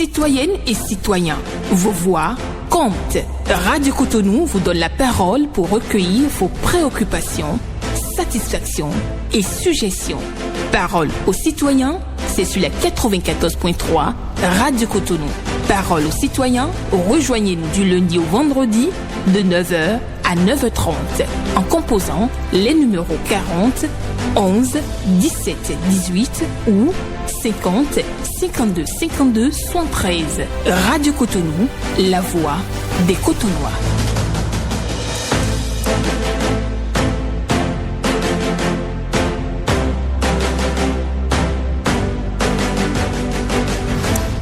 citoyennes et citoyens, vos voix comptent. Radio Cotonou vous donne la parole pour recueillir vos préoccupations, satisfactions et suggestions. Parole aux citoyens, c'est sur la 94.3 Radio Cotonou. Parole aux citoyens, rejoignez-nous du lundi au vendredi de 9h à 9h30 en composant les numéros 40 11 17 18 ou 50 52 52 73. Radio Cotonou, la voix des Cotonois.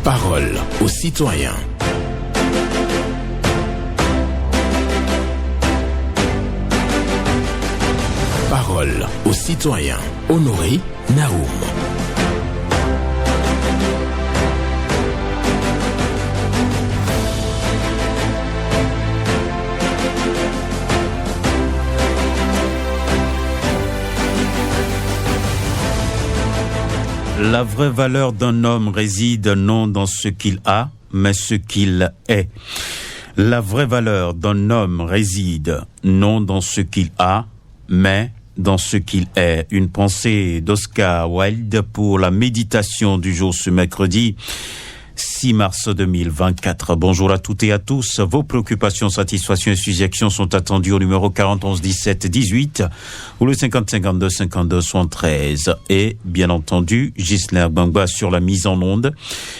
Parole aux citoyens. Parole aux citoyens. Honoré Naoum. La vraie valeur d'un homme réside non dans ce qu'il a, mais ce qu'il est. La vraie valeur d'un homme réside non dans ce qu'il a, mais dans ce qu'il est. Une pensée d'Oscar Wilde pour la méditation du jour ce mercredi 6 mars 2024. Bonjour à toutes et à tous. Vos préoccupations, satisfactions et suggestions sont attendues au numéro 40 11 17 18 ou le 50 52 52 73. Et bien entendu, Ghislain Bangba sur la mise en onde.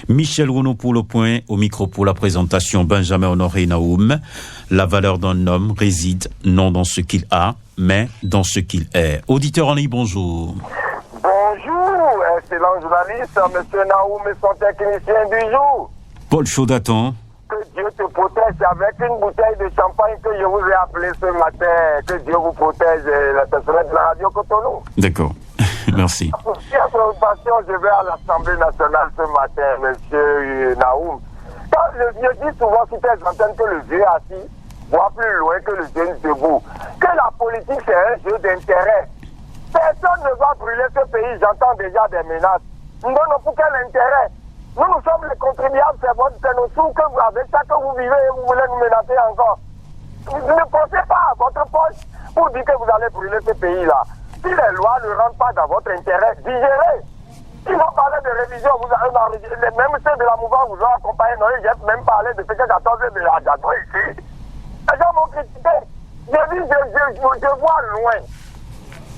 Michel Renaud pour le point, au micro pour la présentation, Benjamin Honoré Naoum. La valeur d'un homme réside non dans ce qu'il a, mais dans ce qu'il est. Auditeur en ligne, bonjour. Bonjour, excellent journaliste, monsieur Naoum et son technicien du jour. Paul Chaudaton. Que Dieu te protège avec une bouteille de champagne que je vous ai appelé ce matin. Que Dieu vous protège, la personnel de la radio Cotonou. D'accord, merci. Pour cette préoccupation, je vais à l'Assemblée nationale ce matin, monsieur Naoum. Quand je dis souvent sur tes antennes que le Dieu assis voit plus loin que le Dieu debout. Que la politique, c'est un jeu d'intérêt. Personne ne va brûler ce pays, j'entends déjà des menaces. Nous donnons pour quel intérêt? Nous sommes les contribuables, c'est nos sous que vous avez, ça que vous vivez et vous voulez nous menacer encore. Ne pensez pas à votre poche pour dire que vous allez brûler ce pays-là. Si les lois ne rentrent pas dans votre intérêt, digérez. Si vous parlez de révision, vous avez même ceux de la mouvance vous ont accompagné. Non, j'ai même parlé de PK14 et de la Jadot ici. Les gens m'ont critiqué. Je vois loin.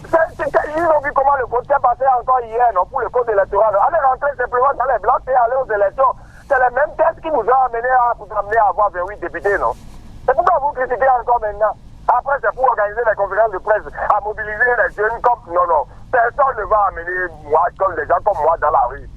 Ils ont vu comment le code s'est passé encore hier, non, pour le code électoral. Allez rentrer simplement dans les blancs et aller aux élections. C'est les mêmes tests qui vous ont amené à vous amener à avoir 28 députés, non? C'est pourquoi vous critiquez encore maintenant. Après, c'est pour organiser des conférences de presse, à mobiliser les jeunes comme... Non. Personne ne va amener moi, comme des gens comme moi dans la rue.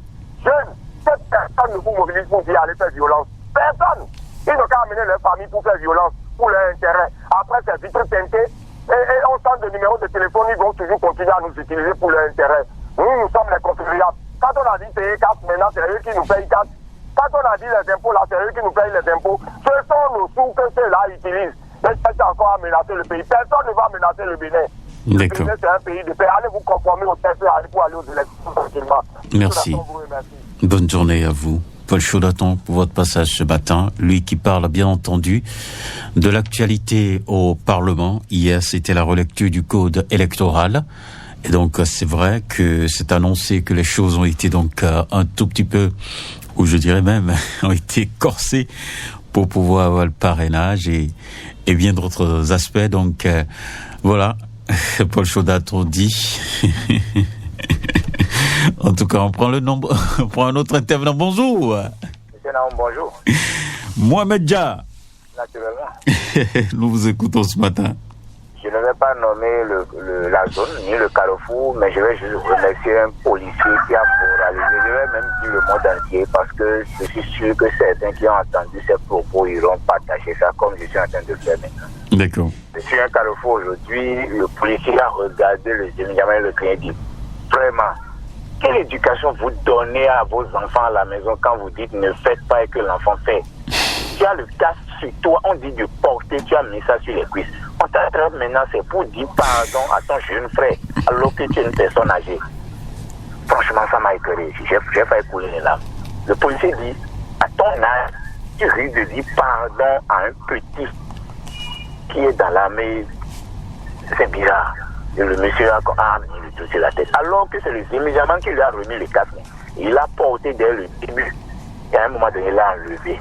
Jeunes, cette personne ne vous mobilise pour aller faire violence. Personne. Ils n'ont qu'à amener leur famille pour faire violence, pour leur intérêt. Après, c'est vite teinté. Et on sent des numéros de téléphone, ils vont toujours continuer à nous utiliser pour leur intérêt. Nous sommes les contribuables. Quand on a dit payer 4, maintenant, c'est eux qui nous payent 4. Quand on a dit les impôts, là, c'est eux qui nous payent les impôts. Ce sont nos sous que ceux-là utilisent. Mais c'est encore à menacer le pays. Personne ne va menacer le Bénin. Le Bénin, c'est un pays de paix. Allez vous conformer au texte pour aller aux élections tranquillement. Merci. Bonne journée à vous. Paul Chaudaton pour votre passage ce matin, lui qui parle bien entendu de l'actualité au Parlement. Hier, c'était la relecture du code électoral. Et donc, c'est vrai que c'est annoncé que les choses ont été donc un tout petit peu, ou je dirais même, ont été corsées pour pouvoir avoir le parrainage et bien d'autres aspects. Donc, voilà, Paul Chaudaton dit... En tout cas, on prend on prend un autre intervenant. Bonjour. Monsieur Naoum, bonjour. Mohamed Dia. Naturellement. Nous vous écoutons ce matin. Je ne vais pas nommer la zone ni le carrefour, mais je vais juste remercier un policier qui a moralisé. Je vais même dire le monde entier parce que je suis sûr que certains qui ont entendu ces propos iront partager ça comme je suis en train de le faire maintenant. D'accord. Je suis un carrefour aujourd'hui. Le policier a regardé le Jérémy le client dit vraiment. Quelle éducation vous donnez à vos enfants à la maison quand vous dites ne faites pas et que l'enfant fait? Tu as le casque sur toi, on dit de porter, tu as mis ça sur les cuisses. On t'attrape maintenant, c'est pour dire pardon à ton jeune frère, alors que tu es une personne âgée. Franchement, ça m'a écœuré. J'ai fait couler les larmes. Le policier dit à ton âge, tu risques de dire pardon à un petit qui est dans l'armée. C'est bizarre. Et le monsieur a mis le tout sur la tête. Alors que c'est le immédiatement qui lui a remis le casque. Il a porté dès le début. Et à un moment donné, il l'a enlevé.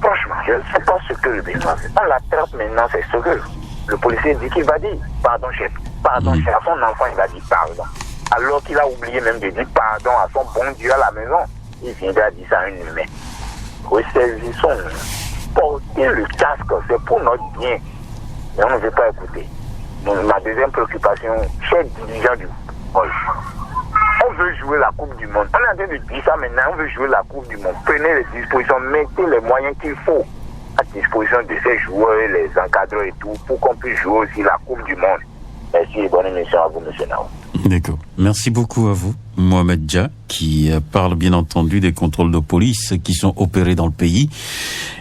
Franchement, je ne sais pas ce que le Béninois fait. On l'attrape maintenant, c'est ce que le policier dit qu'il va dire. Pardon, chef. Pardon, chef. À son enfant, il va dire pardon. Alors qu'il a oublié même de dire pardon à son bon Dieu à la maison. Il viendra dire ça à un humain. Ressaisissons. Porter le casque, c'est pour notre bien. Et on ne veut pas écouter. Donc, ma deuxième préoccupation, chers dirigeants du football, on veut jouer la Coupe du Monde. On est en train de dire ça maintenant, on veut jouer la Coupe du Monde. Prenez les dispositions, mettez les moyens qu'il faut à disposition de ces joueurs, les encadreurs et tout, pour qu'on puisse jouer aussi la Coupe du Monde. Merci et bonne émission à vous, monsieur Nao. D'accord. Merci beaucoup à vous, Mohamed Dia, qui parle bien entendu des contrôles de police qui sont opérés dans le pays.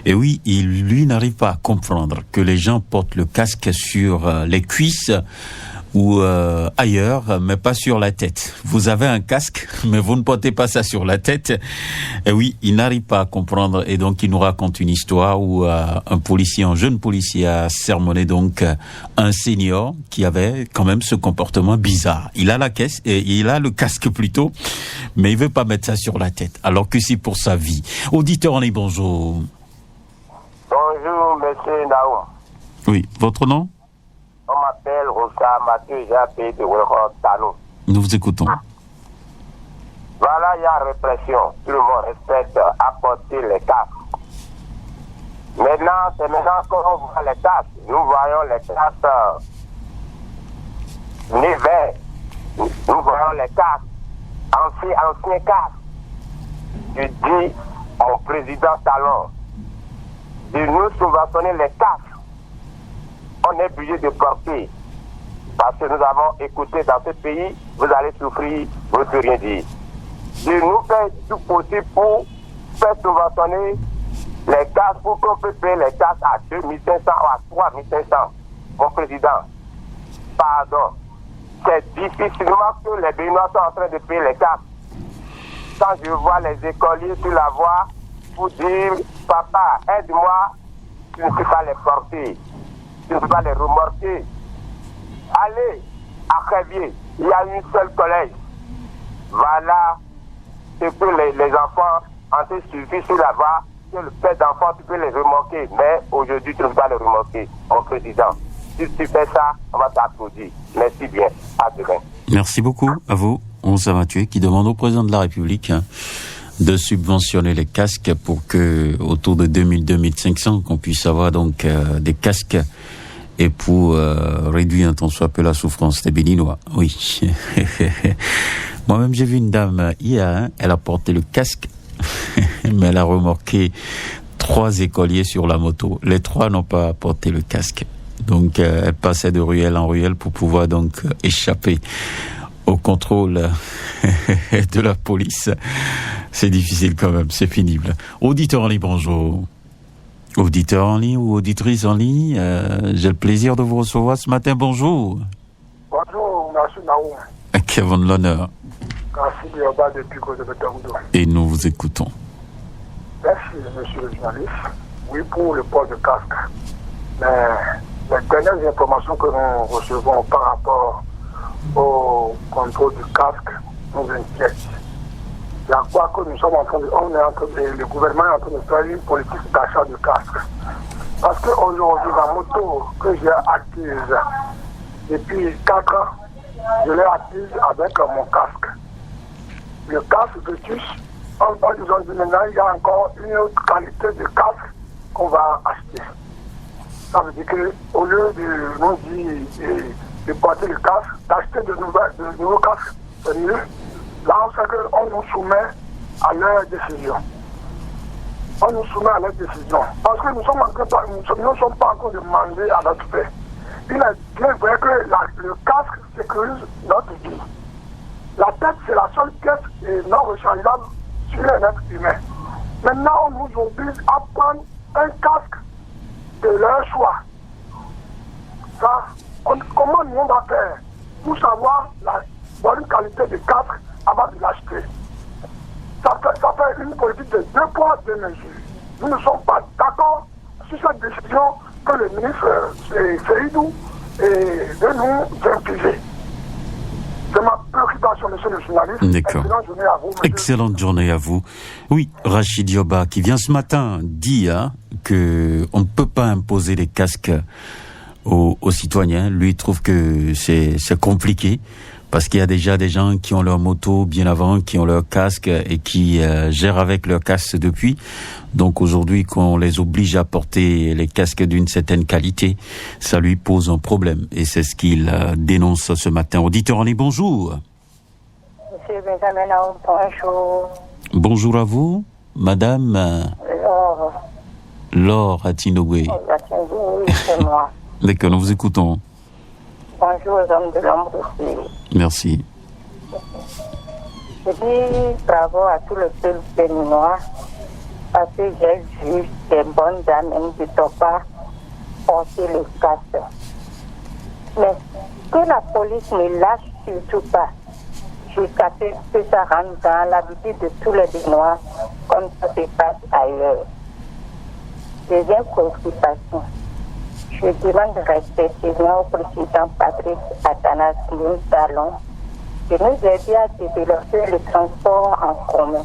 Et oui, lui n'arrive pas à comprendre que les gens portent le casque sur les cuisses ou ailleurs, mais pas sur la tête. Vous avez un casque, mais vous ne portez pas ça sur la tête. Et oui, il n'arrive pas à comprendre, et donc il nous raconte une histoire où un jeune policier a sermonné donc un senior qui avait quand même ce comportement bizarre. Il a le casque plutôt, mais il veut pas mettre ça sur la tête, alors que c'est pour sa vie. Auditeur, on est bonjour. Bonjour, monsieur Naoum. Oui, votre nom? On m'appelle Rosa Mathieu, j'ai appelé de Tano. Nous vous écoutons. Voilà, il y a répression. Tout le monde respecte apporter les casques. Maintenant, c'est maintenant qu'on voit les casques. Nous voyons les casques verts. Nous voyons les casques, anciens casques. Je dis au président Talon de nous subventionner les casques. On est obligé de porter. Parce que nous avons écouté dans ce pays, vous allez souffrir, vous ne pouvez rien dire. De nous faire tout possible pour faire subventionner les casques, pour qu'on puisse payer les casques à 2500 ou à 3500. Mon président, pardon, c'est difficilement que les Béninois sont en train de payer les casques. Quand je vois les écoliers sur la voie pour dire, papa, aide-moi, je ne peux pas les porter. Je ne peux pas les remorquer. Allez à Crévier, il y a une seule collège. Voilà ce que les enfants ont été suivis sur la voie, que le père d'enfants, tu peux les remorquer. Mais aujourd'hui, tu ne peux pas les remorquer, mon président. Si tu fais ça, on va t'applaudir. Merci bien. À demain. Merci beaucoup à vous, Onsa Mathieu, qui demande au président de la République de subventionner les casques pour que, autour de 2000-2500, qu'on puisse avoir donc des casques et pour réduire un tant soit peu la souffrance des Béninois. Oui. Moi-même, j'ai vu une dame hier, elle a porté le casque, mais elle a remorqué 3 écoliers sur la moto. Les 3 n'ont pas porté le casque. Donc, elle passait de ruelle en ruelle pour pouvoir donc échapper au contrôle de la police. C'est difficile quand même, c'est pénible. Auditeur en ligne, bonjour. Auditeur en ligne ou auditrice en ligne, j'ai le plaisir de vous recevoir ce matin, bonjour. Bonjour, monsieur Naoum. Kevin l'honneur. Merci Lioba depuis Côte-de-Bataoudo. Et nous vous écoutons. Merci, monsieur le journaliste. Oui, pour le port de casque. Mais les dernières informations que nous recevons par rapport au contrôle du casque nous inquiètent. Il y a quoi que nous sommes en train de... le gouvernement est en train de faire une politique d'achat de casque. Parce qu'aujourd'hui, la moto que j'ai acquise depuis 4 ans, je l'ai acquise avec mon casque. Le casque Vetus, maintenant, il y a encore une autre qualité de casque qu'on va acheter. Ça veut dire qu'au lieu de nous dire de porter le casque, d'acheter de nouveaux casques, c'est mieux. Là, on sait qu'on nous soumet à leur décision. On nous soumet à leur décision. Parce que nous ne sommes pas encore demandés à notre fait. Il est bien vrai que le casque sécurise notre vie. La tête, c'est la seule pièce non rechangeable sur un être humain. Maintenant, on nous oblige à prendre un casque de leur choix. Ça, comment nous on va faire pour savoir la bonne qualité du casque avant de l'acheter? ça fait une politique de 2 poids, 2 mesures. Nous ne sommes pas d'accord sur cette décision que le ministre Seydou est de nous impliquer. C'est ma préoccupation, monsieur le journaliste. D'accord. Excellente journée à vous, monsieur. Excellente journée à vous. Oui, Rachid Yoba, qui vient ce matin, dit que on ne peut pas imposer les casques aux citoyens. Lui trouve que c'est compliqué parce qu'il y a déjà des gens qui ont leur moto bien avant, qui ont leur casque et qui gèrent avec leur casque depuis. Donc aujourd'hui, qu'on les oblige à porter les casques d'une certaine qualité, ça lui pose un problème. Et c'est ce qu'il dénonce ce matin. Auditeur en ligne, bonjour. Monsieur Benjamin Naoum, bonjour. Bonjour à vous, madame Laure Atinogwe. Oui, c'est moi. D'accord, nous vous écoutons. Bonjour aux hommes de l'ombre aussi. Merci. Je dis bravo à tout le peuple béninois parce que j'ai vu des bonnes dames du Topa porter le casque. Mais que la police ne lâche surtout pas jusqu'à ce que ça rentre dans l'habitude de tous les Béninois comme ça se passe ailleurs. Deuxième préoccupation. Je demande respectivement au président Patrick Athanas Talon de nous aider à développer le transport en commun,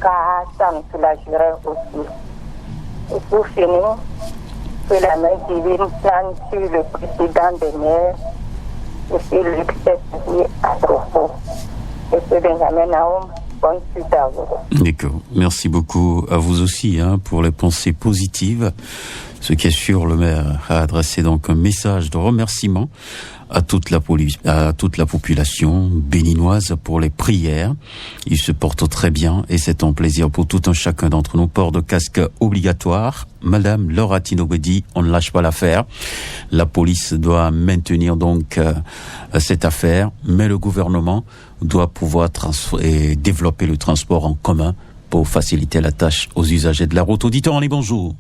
car ça nous soulagerait aussi. Et pour finir, que la main divine plane sur le président des maires et sur Luc à propos. Et c'est Benjamin Naoum. Bonne suite à vous. D'accord. Merci beaucoup à vous aussi pour les pensées positives. Ce qui est sûr, le maire a adressé donc un message de remerciement à toute la population béninoise pour les prières. Il se porte très bien et c'est un plaisir pour tout un chacun d'entre nous. Port de casque obligatoire. Madame Laura Tinobedi, on ne lâche pas l'affaire. La police doit maintenir donc cette affaire, mais le gouvernement doit pouvoir développer le transport en commun pour faciliter la tâche aux usagers de la route. Auditeur en ligne, bonjour.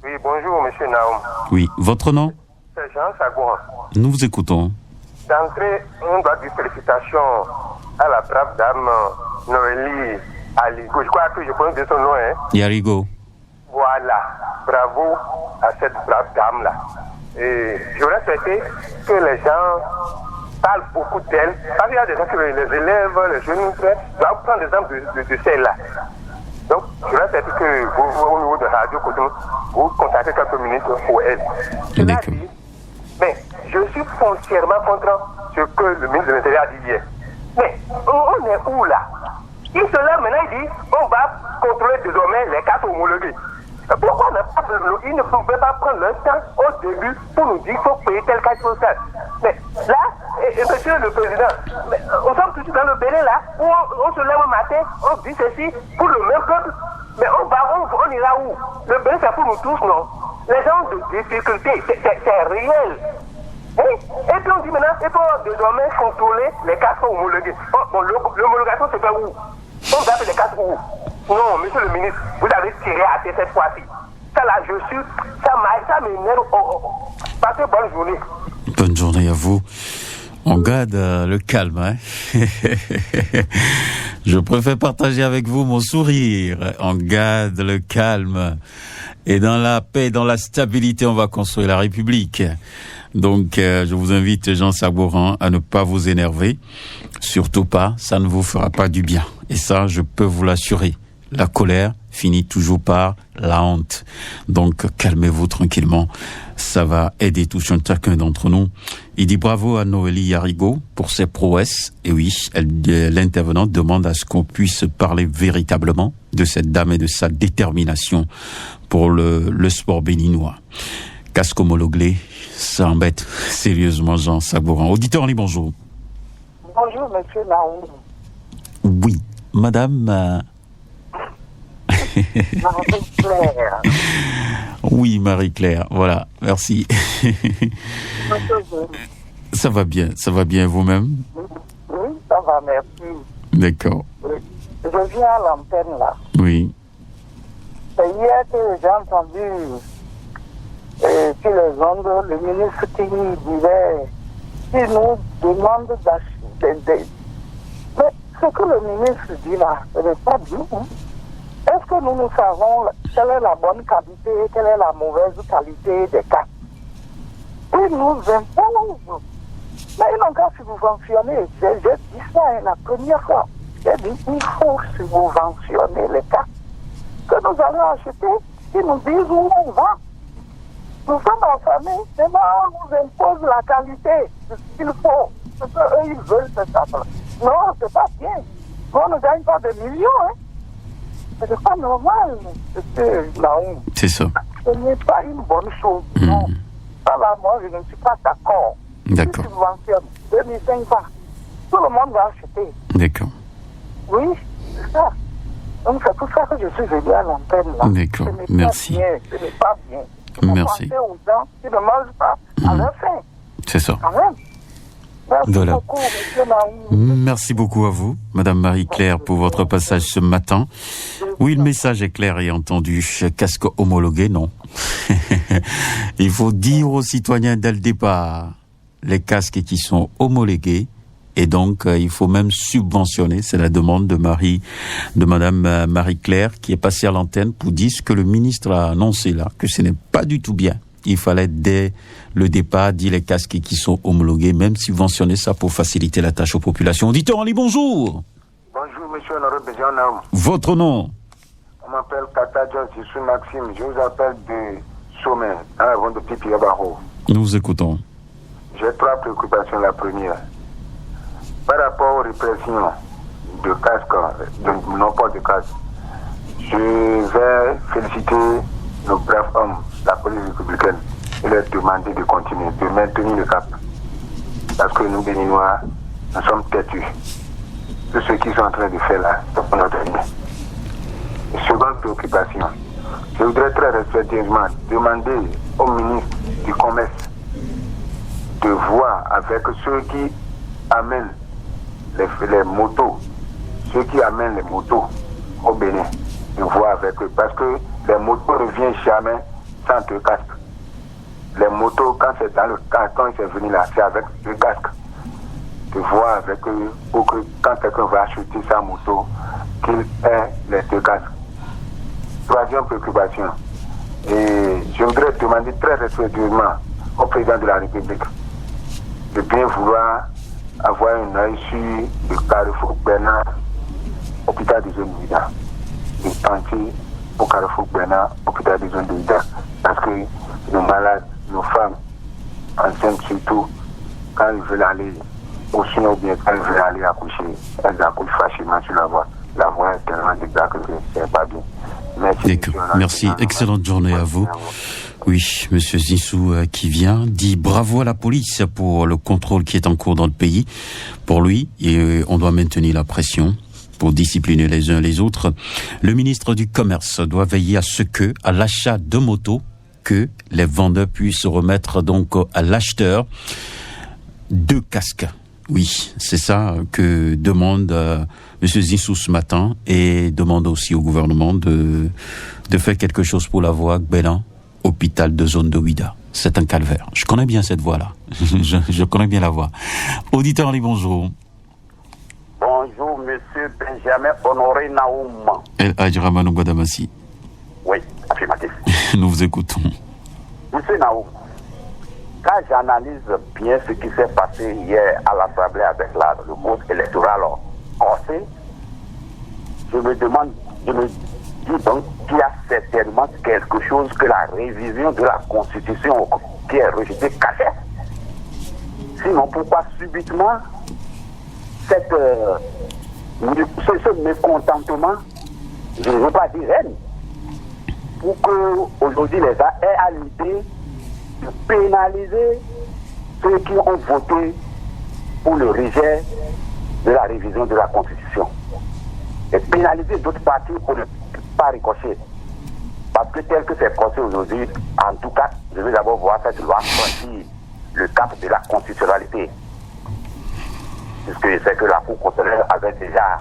Oui, bonjour, monsieur Naoum. Oui, votre nom? C'est Jean Sagouan. Nous vous écoutons. D'entrée, on doit dire félicitations à la brave dame Noélie Aligo. Je crois que je prononce son nom, Yarigo. Voilà, bravo à cette brave dame-là. Et j'aurais souhaité que les gens parlent beaucoup d'elle. Parce qu'il y a des gens que les élèves, les jeunes doivent prendre l'exemple de celle-là. Donc, j'aurais souhaité que vous, au niveau de Radio Cotonou, vous contactez quelques minutes pour elle. D'accord. Mais je suis foncièrement contre ce que le ministre de l'Intérieur a dit hier. Mais on est où là? Il se lève maintenant, il dit on va contrôler désormais les cartes homologuées. Pourquoi ils ne pouvaient pas prendre leur temps au début pour nous dire qu'il faut payer tel carte postale? Mais là, monsieur le président, on sommes toujours dans le Bénin là, où on se lève le matin, on dit ceci pour le même peuple, mais on ira où? Le Bénin c'est pour nous tous, non? Les gens de difficulté, c'est réel. Et puis on dit maintenant, il faut désormais contrôler les cartes homologuées. Bon, l'homologation se fait où? On va faire les cartes où? Non, monsieur le ministre, vous avez tiré à terre cette fois-ci. Ça là, ça m'énerve. Passez bonne journée. Bonne journée à vous. On garde le calme, Je préfère partager avec vous mon sourire. On garde le calme. Et dans la paix, dans la stabilité, on va construire la République. Donc, je vous invite, Jean Sabouran, à ne pas vous énerver. Surtout pas, ça ne vous fera pas du bien. Et ça, je peux vous l'assurer. La colère finit toujours par la honte. Donc, calmez-vous tranquillement. Ça va aider tout chacun d'entre nous. Il dit bravo à Noélie Yarigo pour ses prouesses. Et oui, l'intervenante demande à ce qu'on puisse parler véritablement de cette dame et de sa détermination pour le sport béninois. Casque homologué, ça embête sérieusement Jean Sabouran. Auditeur en ligne, bonjour. Bonjour, monsieur Naoum. Oui, madame... Marie-Claire. Oui, Marie-Claire, voilà, merci. Ça va bien vous-même? Oui, ça va, merci. D'accord. Je viens à l'antenne là. Oui. C'est hier que j'ai entendu sur les ondes le ministre qui disait qu'il nous demande d'acheter. Mais ce que le ministre dit là, ce n'est pas bien. Hein? Est-ce que nous savons quelle est la bonne qualité, quelle est la mauvaise qualité des casques? Ils nous imposent. Mais ils n'ont qu'à subventionner. J'ai dit ça la première fois. J'ai dit il faut subventionner les casques que nous allons acheter. Ils nous disent où on va. Nous sommes affamés. Maintenant, on nous impose la qualité de ce qu'il faut. Ce qu'eux, ils veulent, c'est ça. Non, c'est pas bien. On ne gagne pas de millions. Hein. C'est pas normal, monsieur Naoum. C'est ça. Ce n'est pas une bonne chose. Non. Ça, là, moi, je ne suis pas d'accord. D'accord. Si subventionne 2005 pas, tout le monde va acheter. D'accord. Oui, c'est ça. Donc, c'est pour ça que je suis venu à l'antenne, là. D'accord. Merci. Ce n'est pas bien. Merci. Penser aux gens qui ne mangent pas à leur faim. C'est ça. Quand même. Merci Voilà. beaucoup, monsieur Naoum. Merci beaucoup à vous, Madame Marie-Claire, pour votre passage ce matin. Oui, le message est clair et entendu. Casque homologué, non. Il faut dire aux citoyens dès le départ les casques qui sont homologués. Et donc, il faut même subventionner. C'est la demande de Madame Marie-Claire qui est passée à l'antenne pour dire ce que le ministre a annoncé là, que ce n'est pas du tout bien. Il fallait dès le départ dire les casques qui sont homologués, même subventionner ça pour faciliter la tâche aux populations. Auditeur en ligne, bonjour. Bonjour, monsieur Honoré Béjan Naoum. Votre nom? On m'appelle Kata John, je suis Maxime. Je vous appelle de Sommet, avant de Pipi Abaro. Nous vous écoutons. J'ai 3 préoccupations. La première, par rapport aux répressions de casques, de non-port de casques, je vais féliciter nos braves hommes, la police républicaine, et leur demander de continuer, de maintenir le cap. Parce que nous, Béninois, nous sommes têtus. Tout ce qu'ils sont en train de faire là, c'est pour notre bien. Seconde préoccupation, je voudrais très respectueusement demander au ministre du Commerce de voir avec ceux qui amènent les motos, ceux qui amènent les motos au Bénin, de voir avec eux. Parce que les motos ne viennent jamais sans le casque. Les motos, quand c'est dans le casque, quand c'est venu là, c'est avec le casque. De voir avec eux pour que quand quelqu'un va acheter sa moto, qu'il ait les 2 casques. Troisième préoccupation, et je voudrais demander très respectueusement au président de la République de bien vouloir avoir un œil sur le Carrefour Bernard, hôpital de zone Ouida, de penser au Carrefour Bernard, hôpital de zone Ouida, parce que nos malades, nos femmes, enceintes surtout, quand ils veulent aller au chien ou bien quand ils veulent aller accoucher, elles accouchent facilement sur la voie. La voie est tellement dégradée que c'est pas bien. Merci. Excellente journée à vous. Oui, Monsieur Zissou qui vient dit bravo à la police pour le contrôle qui est en cours dans le pays. Pour lui, on doit maintenir la pression pour discipliner les uns les autres. Le ministre du Commerce doit veiller à ce que, à l'achat de motos, que les vendeurs puissent remettre donc à l'acheteur 2 casques. Oui, c'est ça que demande M. Zissou ce matin et demande aussi au gouvernement de faire quelque chose pour la voie Gbélan, hôpital de zone de Ouida. C'est un calvaire. Je connais bien cette voie-là. je connais bien la voie. Auditeur en ligne, bonjour. Bonjour, monsieur Benjamin Honoré Naoum. El Adjramanou Guadamassi. Oui, affirmatif. Nous vous écoutons. Monsieur Naoum, quand j'analyse bien ce qui s'est passé hier à l'Assemblée avec le code électoral corsé, je me dis donc qu'il y a certainement quelque chose que la révision de la Constitution qui est rejetée cachait. Sinon, pourquoi subitement ce mécontentement, je ne veux pas dire haine, pour que aujourd'hui les gens aient à l'idée de pénaliser ceux qui ont voté pour le rejet de la révision de la Constitution et pénaliser d'autres partis pour ne pas ricocher. Parce que tel que c'est pensé aujourd'hui, en tout cas, je vais d'abord voir cette loi franchir le cap de la constitutionnalité. Puisque c'est que la Cour constitutionnelle avait déjà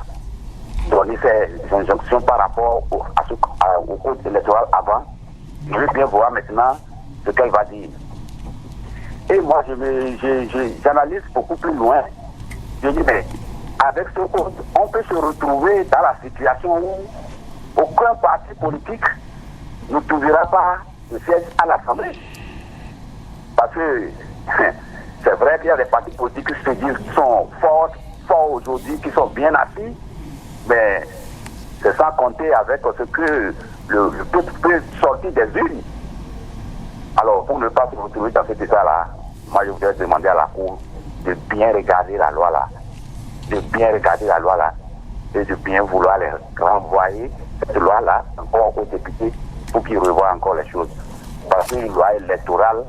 donné ses injonctions par rapport au code électoral avant. Je veux bien voir maintenant ce qu'elle va dire. Et moi, j'analyse beaucoup plus loin. Je dis, mais avec ce code, on peut se retrouver dans la situation où aucun parti politique ne trouvera pas de siège à l'Assemblée. Parce que c'est vrai qu'il y a des partis politiques qui se disent qui sont forts aujourd'hui, qui sont bien assis, mais c'est sans compter avec ce que le peuple peut sortir des urnes. Alors, pour ne pas se retrouver dans cet état-là, moi je voudrais demander à la Cour de bien regarder la loi là, et de bien vouloir les renvoyer cette loi-là encore aux députés pour qu'ils revoient encore les choses. Parce qu'une loi électorale,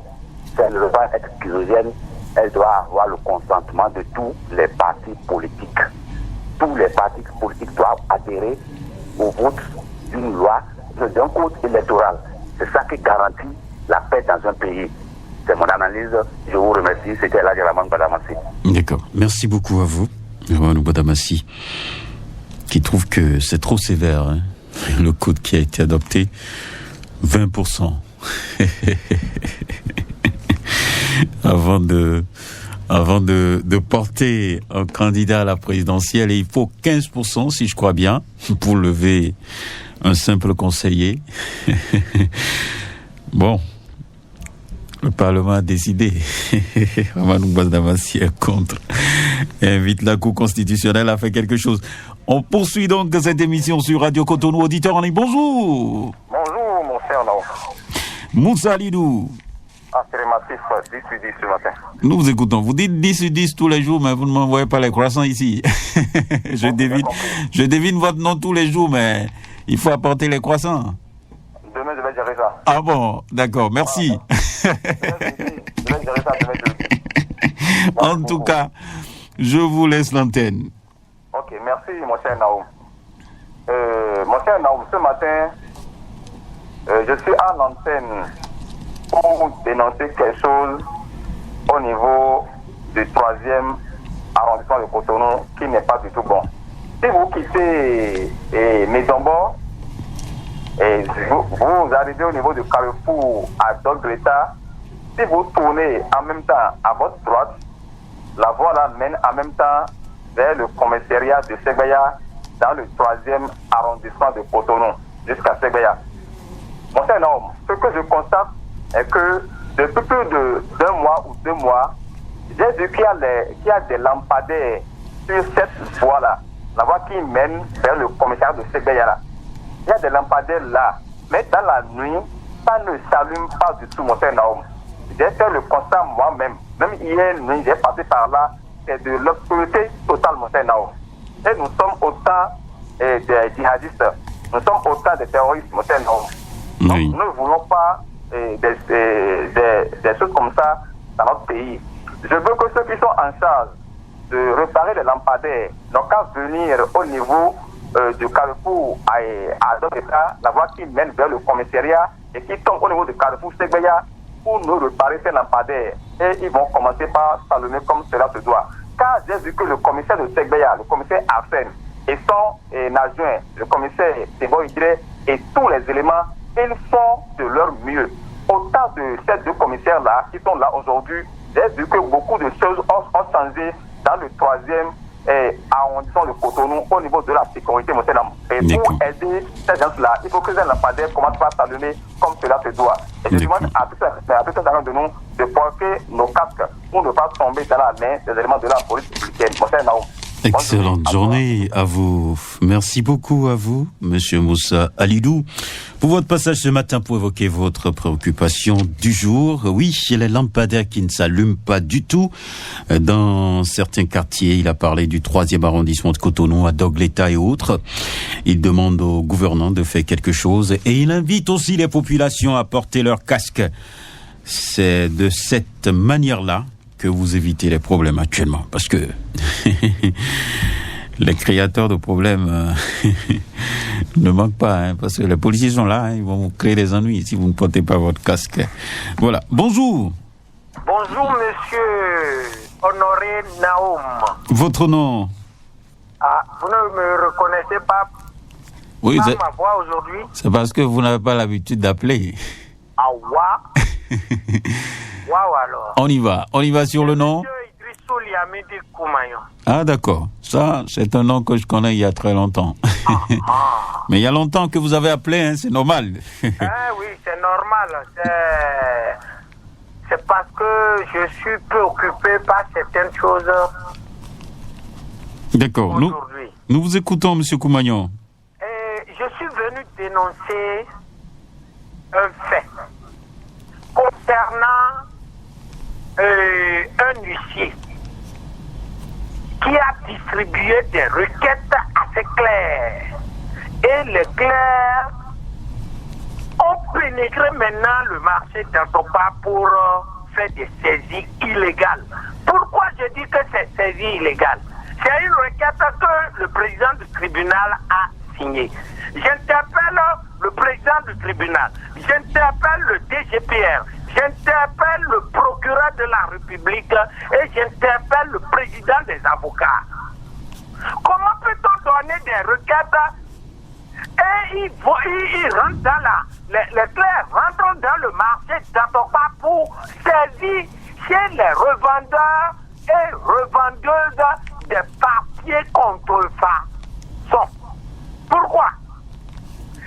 elle ne va être kyrogène, elle doit avoir le consentement de tous les partis politiques. Tous les partis politiques doivent adhérer au vote d'une loi, d'un code électoral. C'est ça qui garantit la paix dans un pays. C'est mon analyse. Je vous remercie. C'était là de la Badamassi. D'accord. Merci beaucoup à vous, Ramanou Badamassi, qui trouve que c'est trop sévère, hein, le code qui a été adopté. 20%. Avant de porter un candidat à la présidentielle, et il faut 15%, si je crois bien, pour lever un simple conseiller. Bon, le Parlement a décidé. Ramanou Badamassi est contre. Invite la Cour constitutionnelle à faire quelque chose. On poursuit donc cette émission sur Radio Cotonou. Auditeur en ligne, bonjour. Bonjour, mon cher Nao. Moussa Lidou. Affirmatif, 10 sur 10 ce matin. Nous vous écoutons. Vous dites 10 sur 10 tous les jours, mais vous ne m'envoyez pas les croissants ici. Je devine votre nom tous les jours, mais il faut apporter les croissants. Demain, je vais gérer ça. Ah bon, d'accord, merci. Je vais gérer ça demain. En tout cas, je vous laisse l'antenne. Ok, merci, mon cher Naoum. Mon cher Naoum, ce matin, je suis à l'antenne pour dénoncer quelque chose au niveau du 3e arrondissement de Cotonou qui n'est pas du tout bon. Si vous quittez Maisonbord et vous arrivez au niveau du carrefour à Dogreta, si vous tournez en même temps à votre droite, la voie là mène en même temps vers le commissariat de Segbaya dans le 3e arrondissement de Cotonou jusqu'à Segbaya. Mon cher homme, ce que je constate est que depuis plus d'un mois ou 2 mois, j'ai vu qu'il y a des lampadaires sur cette voie-là, la voie qui mène vers le commissariat de Segbaya là. Il y a des lampadaires là, mais dans la nuit, ça ne s'allume pas du tout, mon cher Naoum. J'ai fait le constat moi-même. Même hier nuit, j'ai passé par là. C'est de l'obscurité totale, mon cher Naoum. Et nous sommes autant des djihadistes. Nous sommes autant des terroristes, mon cher Naoum. Oui. Nous ne voulons pas des choses comme ça dans notre pays. Je veux que ceux qui sont en charge de réparer les lampadaires n'ont qu'à venir au niveau du carrefour à Dogreta, la voie qui mène vers le commissariat et qui tombe au niveau du carrefour Segbaya pour nous réparer ces lampadaires. Et ils vont commencer par s'allumer comme cela se doit. Car j'ai vu que le commissaire de Segbaya, le commissaire Arsène et son adjoint, le commissaire Tebo Idré et tous les éléments, ils font de leur mieux. Autant de ces 2 commissaires-là qui sont là aujourd'hui, j'ai vu que beaucoup de choses ont changé dans le 3e arrondissement de Cotonou au niveau de la sécurité, mon cher. Et pour aider ces gens-là, il faut que les lampadaires commencent par s'allumer comme cela se doit. Et je demande à tous de nous de porter nos casques pour ne pas tomber dans la main des éléments de la police républicaine. Mon cher Naoum. Excellente journée à vous. Merci beaucoup à vous, Monsieur Moussa Alidou, pour votre passage ce matin pour évoquer votre préoccupation du jour. Oui, il y a les lampadaires qui ne s'allument pas du tout. Dans certains quartiers, il a parlé du 3e arrondissement de Cotonou, à Dogreta et autres. Il demande au gouvernement de faire quelque chose et il invite aussi les populations à porter leur casque. C'est de cette manière-là que vous évitez les problèmes actuellement. Parce que les créateurs de problèmes ne manquent pas, hein, parce que les policiers sont là, hein, ils vont vous créer des ennuis si vous ne portez pas votre casque. Voilà. Bonjour. Bonjour, monsieur Honoré Naoum. Votre nom? Ah, vous ne me reconnaissez pas? Oui, pas ma voix aujourd'hui? C'est parce que vous n'avez pas l'habitude d'appeler. Ah, waouh. Waouh alors. On y va sur le nom. Monsieur Idrissou Yamidi Koumayon. Ah d'accord, ça c'est un nom que je connais il y a très longtemps. Mais il y a longtemps que vous avez appelé, hein, c'est normal. Oui, c'est normal. C'est parce que je suis préoccupé par certaines choses. D'accord, nous vous écoutons, M. Koumayon. Je suis venu dénoncer un fait concernant un huissier qui a distribué des requêtes assez claires. Et les clercs ont pénétré maintenant le marché d'Antopa pour faire des saisies illégales. Pourquoi je dis que c'est saisie illégale? C'est une requête que le président du tribunal a signée. J'interpelle le président du tribunal, j'interpelle le DGPR, j'interpelle le procureur de la République et j'interpelle le président des avocats. Comment peut-on donner des requêtes et ils rentrent dans les clercs rentrent dans le marché d'Antopa pour saisir chez les revendeurs et revendeuses des papiers contrefaçon. Pourquoi?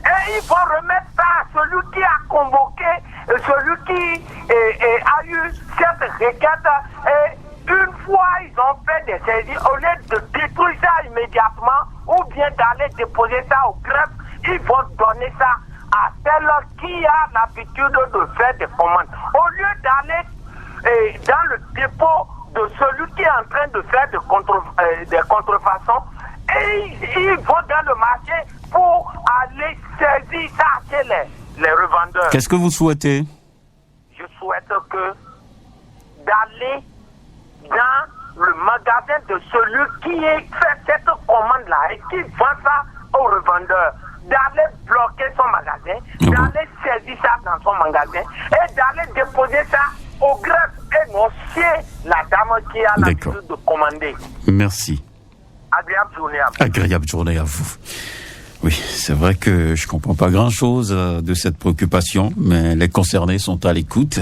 Et ils vont remettre ça à celui qui a convoqué, celui qui a eu cette requête. Et une fois ils ont fait des saisies, au lieu de détruire ça immédiatement ou bien d'aller déposer ça au greffe, ils vont donner ça à celle qui a l'habitude de faire des commandes. Au lieu d'aller dans le dépôt de celui qui est en train de faire des contrefaçons, et ils vont dans le marché pour aller saisir ça chez les revendeurs. Qu'est-ce que vous souhaitez? Je souhaite que d'aller dans le magasin de celui qui fait cette commande-là et qui vend ça aux revendeurs, d'aller bloquer son magasin, d'aller saisir ça dans son magasin et d'aller déposer ça au greffe et notifier la dame qui a l'habitude de commander. Merci. Agréable journée à vous. Agréable journée à vous. Oui, c'est vrai que je comprends pas grand-chose de cette préoccupation, mais les concernés sont à l'écoute.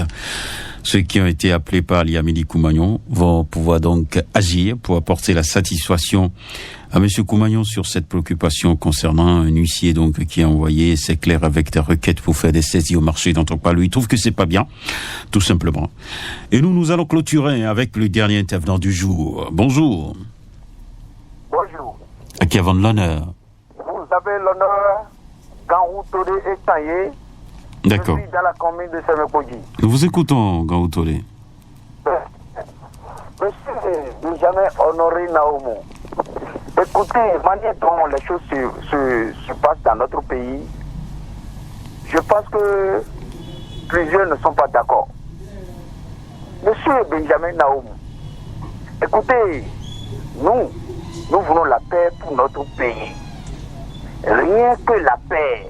Ceux qui ont été appelés par Yamidi Koumayon vont pouvoir donc agir pour apporter la satisfaction à M. Koumayon sur cette préoccupation concernant un huissier donc qui a envoyé ses clercs avec des requêtes pour faire des saisies au marché d'Antopa. Lui, il trouve que c'est pas bien, tout simplement. Et nous allons clôturer avec le dernier intervenant du jour. Bonjour. Bonjour. À qui avons l'honneur? Vous avez l'honneur, Ganrou Todé et Taillé. D'accord. Je suis dans la commune de Semekoji. Nous vous écoutons, Ganrou Todé. Monsieur Benjamin Honoré Naomo, écoutez, manière dont les choses se passent dans notre pays, je pense que plusieurs ne sont pas d'accord. Monsieur Benjamin Naomo, écoutez, nous voulons la paix pour notre pays. Rien que la paix.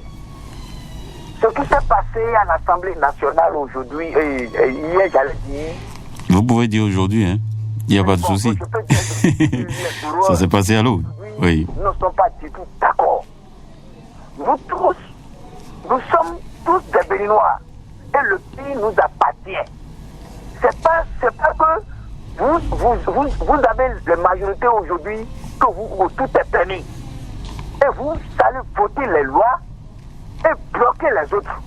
Ce qui s'est passé à l'Assemblée nationale aujourd'hui, hier j'allais dire... Vous pouvez dire aujourd'hui, hein. Il n'y a pas de souci. Ça s'est passé à l'eau. Oui. Nous ne sommes pas du tout d'accord. Nous sommes tous des Béninois. Et le pays nous appartient. C'est pas que vous avez la majorité aujourd'hui que tout est permis. Et vous allez voter les lois et bloquer les autres.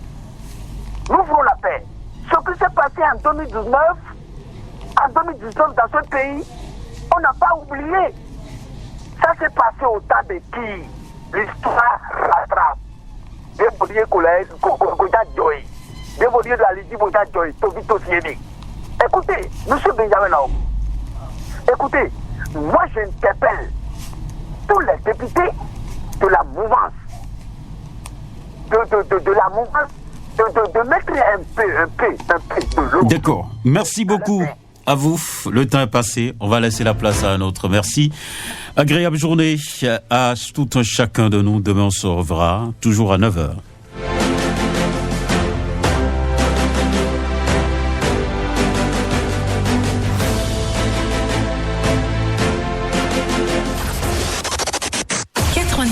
Nous voulons la paix. Ce qui s'est passé en 2019 dans ce pays, on n'a pas oublié. Ça s'est passé au temps de qui? L'histoire rattrape. Dévoluer Koda Joy. Dévoluer de la Lydie Boda Joy. Tobito Siedi. Écoutez, monsieur Benjamin Naomo, écoutez, moi j'interpelle tous les députés de la mouvance, de la mouvance, de mettre un peu de l'eau. D'accord. Merci beaucoup à vous. Le temps est passé. On va laisser la place à un autre. Merci. Agréable journée à tout un chacun de nous. Demain, on se reverra toujours à 9h.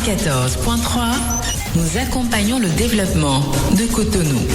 .3, nous accompagnons le développement de Cotonou.